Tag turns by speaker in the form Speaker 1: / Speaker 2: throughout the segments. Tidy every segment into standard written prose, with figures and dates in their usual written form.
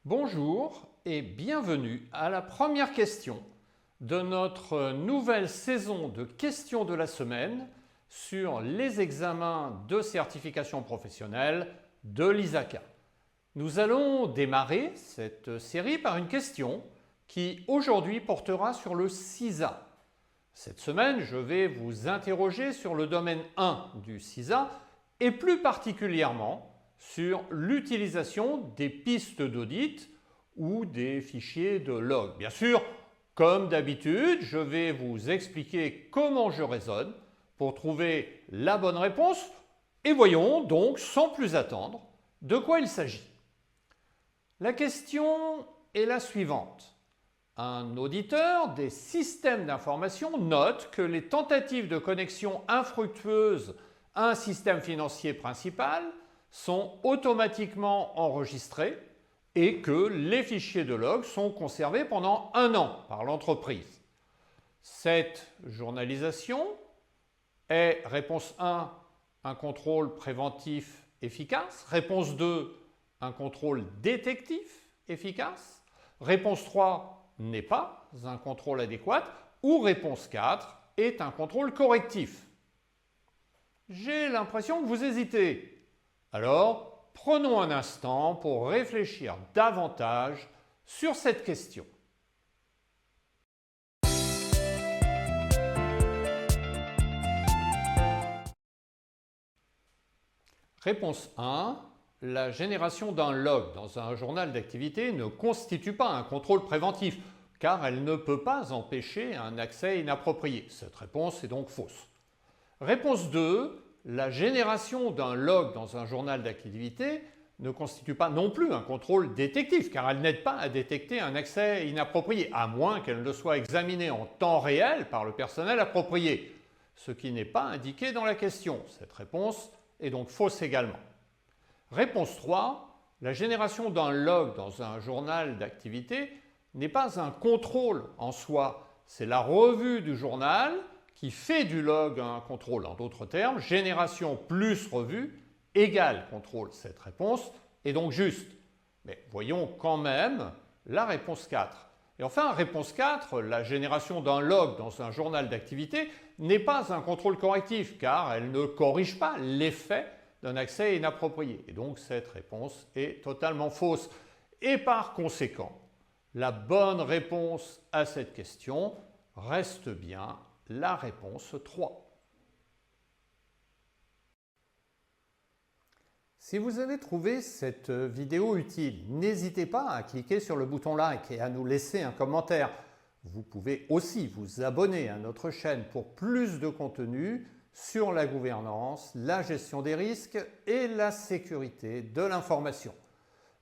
Speaker 1: Bonjour et bienvenue à la première question de notre nouvelle saison de questions de la semaine sur les examens de certification professionnelle de l'ISACA. Nous allons démarrer cette série par une question qui aujourd'hui portera sur le CISA. Cette semaine, je vais vous interroger sur le domaine 1 du CISA et plus particulièrement sur l'utilisation des pistes d'audit ou des fichiers de log. Bien sûr, comme d'habitude, je vais vous expliquer comment je raisonne pour trouver la bonne réponse et voyons donc sans plus attendre de quoi il s'agit. La question est la suivante. Un auditeur des systèmes d'information note que les tentatives de connexion infructueuses à un système financier principal sont automatiquement enregistrés et que les fichiers de log sont conservés pendant 1 an par l'entreprise. Cette journalisation est, réponse 1, un contrôle préventif efficace, réponse 2, un contrôle détectif efficace, réponse 3 n'est pas un contrôle adéquat ou réponse 4 est un contrôle correctif. J'ai l'impression que vous hésitez. Alors, prenons un instant pour réfléchir davantage sur cette question. Réponse 1. La génération d'un log dans un journal d'activité ne constitue pas un contrôle préventif, car elle ne peut pas empêcher un accès inapproprié. Cette réponse est donc fausse. Réponse 2. La génération d'un log dans un journal d'activité ne constitue pas non plus un contrôle détectif, car elle n'aide pas à détecter un accès inapproprié, à moins qu'elle ne soit examinée en temps réel par le personnel approprié, ce qui n'est pas indiqué dans la question. Cette réponse est donc fausse également. Réponse 3. La génération d'un log dans un journal d'activité n'est pas un contrôle en soi, c'est la revue du journal qui fait du log un contrôle. En d'autres termes, génération plus revue égale contrôle. Cette réponse est donc juste. Mais voyons quand même la réponse 4. Et enfin, réponse 4, la génération d'un log dans un journal d'activité n'est pas un contrôle correctif car elle ne corrige pas l'effet d'un accès inapproprié. Et donc cette réponse est totalement fausse. Et par conséquent, la bonne réponse à cette question reste bien la réponse 3. Si vous avez trouvé cette vidéo utile, n'hésitez pas à cliquer sur le bouton like et à nous laisser un commentaire. Vous pouvez aussi vous abonner à notre chaîne pour plus de contenu sur la gouvernance, la gestion des risques et la sécurité de l'information.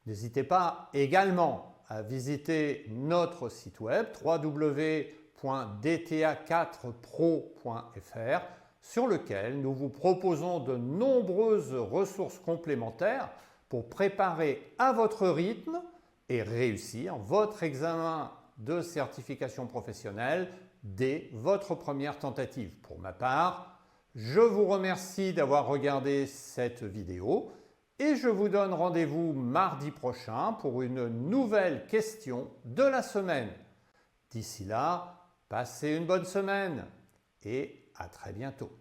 Speaker 1: N'hésitez pas également à visiter notre site web www.dta4pro.fr sur lequel nous vous proposons de nombreuses ressources complémentaires pour préparer à votre rythme et réussir votre examen de certification professionnelle dès votre première tentative. Pour ma part, je vous remercie d'avoir regardé cette vidéo et je vous donne rendez-vous mardi prochain pour une nouvelle question de la semaine. D'ici là, passez une bonne semaine et à très bientôt.